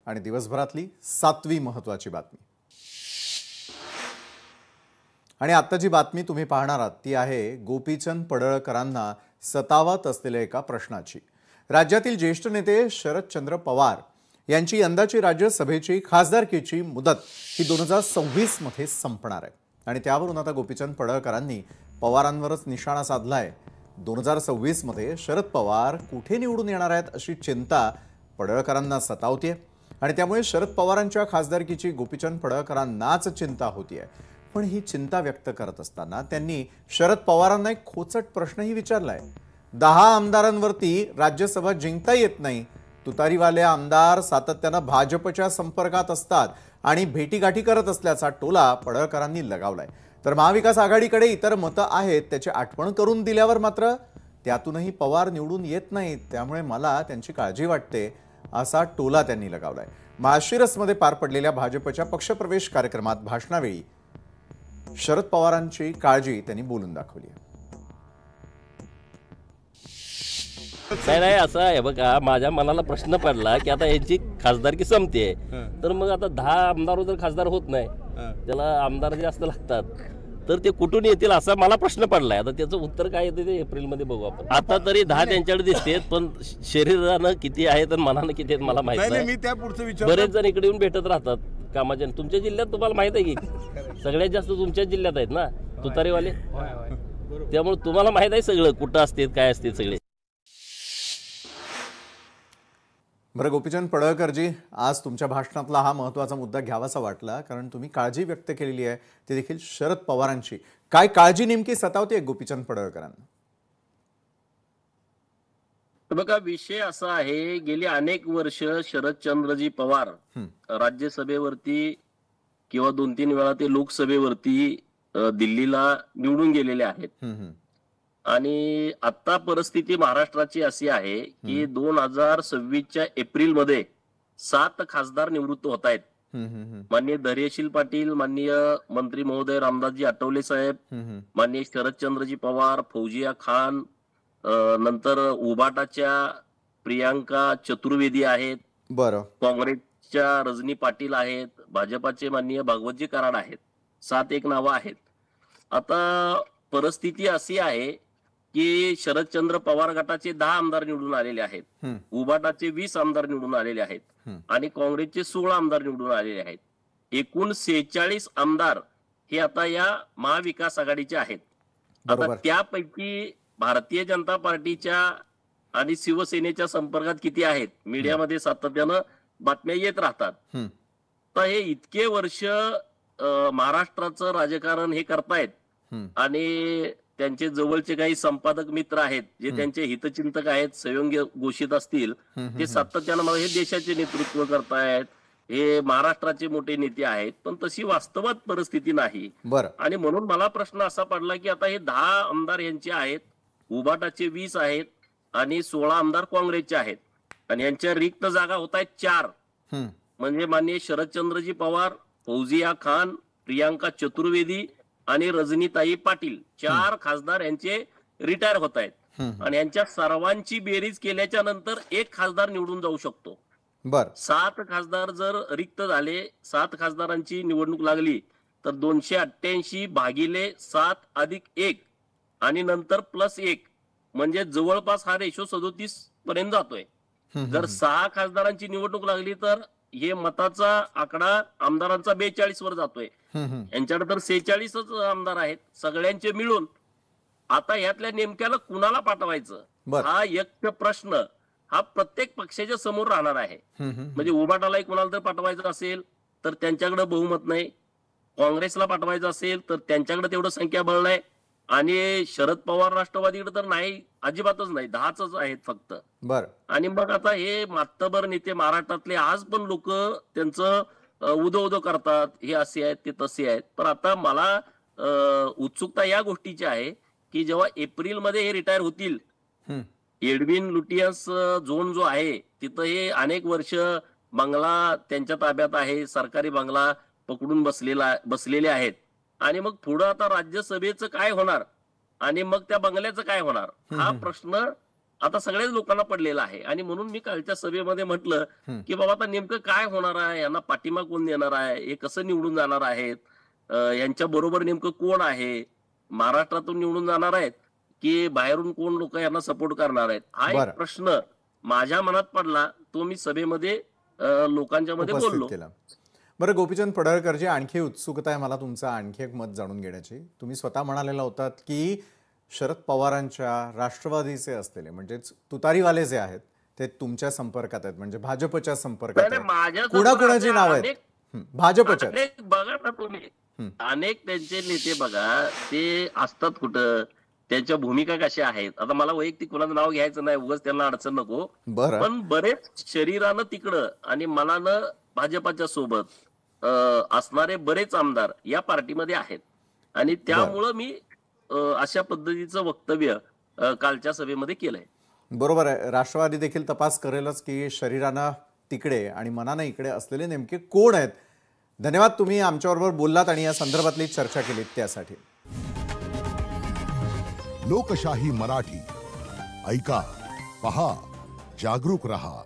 आणि दिवसभरातली 7वी महत्त्वाची बातमी। आणि आता जी बातमी तुम्ही पाहणार आहात ती आहे गोपीचंद पडळकरांना सतावत असलेल्या एका प्रश्नाची। राज्यातील ज्येष्ठ नेते शरदचंद्र पवार यांची यंदाची राज्यसभेची खासदारकीची मुदत ही 2026 मध्ये संपणार आहे आणि त्यावरून आता गोपीचंद पडळकरांनी पवारांवरच निशाणा साधलाय। 2026 मध्ये शरद पवार कुठे निवडून येणार आहेत अशी चिंता पडळकरांना सतावते आणि त्यामुळे शरद पवारांच्या खासदारकीची गोपीचंद पडळकरांनाच चिंता होतीये। पण ही चिंता व्यक्त करत असताना त्यांनी शरद पवारांना एक खोचट प्रश्नही विचारलाय। 10 आमदारांवरती राज्यसभा जिंकता येत नाही, तुतारीवाले आमदार सातत्यानं भाजपच्या संपर्कात असतात आणि भेटीगाठी करत असल्याचा टोला पडळकरांनी लगावलाय। तर महाविकास आघाडीकडे इतर मतं आहेत त्याची आठवण करून दिल्यावर मात्र त्यातूनही पवार निवडून येत नाहीत, त्यामुळे मला त्यांची काळजी वाटते असा टोला त्यांनी लगावलाय। माळशिरसमध्ये पार पडलेल्या भाजपच्या पक्षप्रवेश कार्यक्रमात भाषणावेळी शरद पवारांची काळजी त्यांनी बोलून दाखवली। नाही असं आहे बघा, माझ्या मनाला प्रश्न पडला की आता यांची खासदारकी संपते तर मग आता 10 आमदार जर खासदार होत नाही, त्याला आमदार जास्त लागतात तर ते कुठून येतील असा मला प्रश्न पडलाय। आता त्याचं उत्तर काय येते ते एप्रिलमध्ये बघू आपण। आता तरी 10 त्यांच्याकडे दिसतेत, पण शरीरानं किती आहेत आणि मनानं किती आहेत मला माहित नाही। मी त्या पुढचं विचार बरेच जण इकडे येऊन भेटत राहतात कामाच्या। तुमच्या जिल्ह्यात तुम्हाला माहित आहे की सगळ्यात जास्त तुमच्याच जिल्ह्यात आहेत ना तुतारीवाले, त्यामुळे तुम्हाला माहित आहे सगळं कुठं असते काय असते सगळे। बरं गोपीचंद पडळकरजी, आज तुमच्या भाषणातला हा महत्त्वाचा मुद्दा घ्यावासा वाटला कारण तुम्ही काळजी व्यक्त केलेली आहे ती देखील शरद पवारांची। काय काळजी नेमकी सतावते गोपीचंद पडळकरांना? बघा, विषय असा आहे, गेली अनेक वर्ष शरदचंद्रजी पवार राज्यसभेवरती किंवा 2-3 वेळा ते लोकसभेवरती दिल्लीला निवडून गेलेले आहेत आणि आता परिस्थिती महाराष्ट्राची अशी आहे की 2026च्या एप्रिलमध्ये 7 खासदार निवृत्त होत आहेत। माननीय धैर्यशील पाटील, माननीय मंत्री महोदय रामदासजी आठवले साहेब, माननीय शरदचंद्रजी पवार, फौजिया खान, नंतर उबाटाच्या प्रियांका चतुर्वेदी आहेत, बरं, काँग्रेसच्या रजनी पाटील आहेत, भाजपाचे माननीय भागवतजी कराड आहेत। 7 एक नावं आहेत। आता परिस्थिती अशी आहे की शरदचंद्र पवार गटाचे 10 आमदार निवडून आलेले आहेत, उबाटाचे 20 आमदार निवडून आलेले आहेत आणि काँग्रेसचे 16 आमदार निवडून आलेले आहेत। एकूण 46 आमदार हे आता या महाविकास आघाडीचे आहेत। आता त्यापैकी भारतीय जनता पार्टीच्या आणि शिवसेनेच्या संपर्कात किती आहेत, मीडियामध्ये सातत्यानं बातम्या येत राहतात। तर हे इतके वर्ष महाराष्ट्राचं राजकारण हे करतायत आणि त्यांचे जवळचे काही संपादक मित्र आहेत जे त्यांचे हितचिंतक आहेत, सहयोगी घोषित असतील, ते सातत्यानं हे देशाचे नेतृत्व करतायत, हे महाराष्ट्राचे मोठे नेते आहेत, पण तशी वास्तवात परिस्थिती नाही। आणि म्हणून मला प्रश्न असा पडला की आता हे 10 आमदार यांचे आहेत, उबाटाचे 20 आहेत आणि 16 आमदार काँग्रेसचे आहेत आणि यांच्या रिक्त जागा होत आहेत 4। म्हणजे माननीय शरदचंद्रजी पवार, फौजिया खान, प्रियांका चतुर्वेदी आणि रजनीताई पाटील, 4 खासदार यांचे रिटायर होत आहेत आणि यांच्या सर्वांची बेरीज केल्याच्या नंतर 1 खासदार निवडून जाऊ शकतो। 7 खासदार जर रिक्त झाले, 7 खासदारांची निवडणूक लागली तर 288 भागिले 7 अधिक 1 आणि नंतर +1 म्हणजे जवळपास हा रेशो 37 पर्यंत जातोय। जर 6 खासदारांची निवडणूक लागली तर हे मताचा आकडा आमदारांचा 42 वर जातोय। यांच्याकडे तर 46च आमदार आहेत सगळ्यांचे मिळून। आता यातल्या नेमक्याला कुणाला पाठवायचं हा एक प्रश्न हा प्रत्येक पक्षाच्या समोर राहणार आहे। म्हणजे उबाटालाही कुणाला तर पाठवायचं असेल तर त्यांच्याकडे बहुमत नाही, काँग्रेसला पाठवायचं असेल तर त्यांच्याकडे तेवढं संख्याबळ नाही आणि शरद पवार राष्ट्रवादीकडे तर नाही, अजिबातच नाही, 10च आहेत फक्त। आणि मग आता हे मातबर नेते महाराष्ट्रातले आज पण लोक त्यांचं उदो उदो करतात, हे असे आहेत ते तसे आहेत। पण आता मला उत्सुकता या गोष्टीची आहे की जेव्हा एप्रिलमध्ये हे रिटायर होतील, एडविन लुटियन्स झोन जो आहे तिथं हे अनेक वर्ष बंगला त्यांच्या ताब्यात आहे, सरकारी बंगला पकडून बसलेले आहेत आणि मग पुढे आता राज्यसभेचं काय होणार आणि मग त्या बंगल्याचं काय होणार हा प्रश्न आता सगळ्याच लोकांना पडलेला आहे. आणि म्हणून मी कालच्या सभेमध्ये म्हटलं की बाबा आता नेमकं काय होणार आहे, यांना पाठिंबा कोण देणार आहे, हे कसं निवडून जाणार आहेत, यांच्या बरोबर नेमकं कोण आहे, महाराष्ट्रातून निवडून जाणार आहेत की बाहेरून कोण लोक यांना सपोर्ट करणार आहेत, हा एक बरं. प्रश्न माझ्या मनात पडला. तो मी सभेमध्ये लोकांच्या मध्ये उपस्थित बोललो. केला. बरं गोपीचंद पडळकरजी, आणखी उत्सुकता आहे मला तुमचं आणखी एक मत जाणून घेण्याची. तुम्ही स्वतः म्हणालेला होतात की शरद पवारांच्या राष्ट्रवादीचे असलेले म्हणजेच तुतारीवाले जे आहेत ते तुमच्या संपर्कात आहेत, म्हणजे भाजपच्या संपर्कात नाही, आहेत. माझ्या कुणाकुणाची नाव आहेत? भाजपच्या. अनेक बघा ना तुम्ही, अनेक त्यांचे नेते बघा ते असतात कुठं, त्यांच्या भूमिका कशा आहेत. आता मला वैयक्तिक कोणाचं नाव घ्यायचं नाही, उगाच त्यांना अडचण नको. बरं. पण बरेच शरीरानं तिकडं आणि मनानं भाजपाच्या सोबत असणारे बरेच आमदार या पार्टीमध्ये आहेत. आणि त्यामुळं मी अशा पद्धतीचं वक्तव्य कालच्या सभेमध्ये केलंय. बरोबर आहे. राष्ट्रवादी देखील तपास करेलच की शरीरानं तिकडे आणि मनानं इकडे असलेले नेमके कोण आहेत. धन्यवाद, तुम्ही आमच्याबरोबर बोललात आणि या संदर्भातली चर्चा केलीत त्यासाठी. लोकशाही मराठी ऐका, पहा, जागरूक रहा.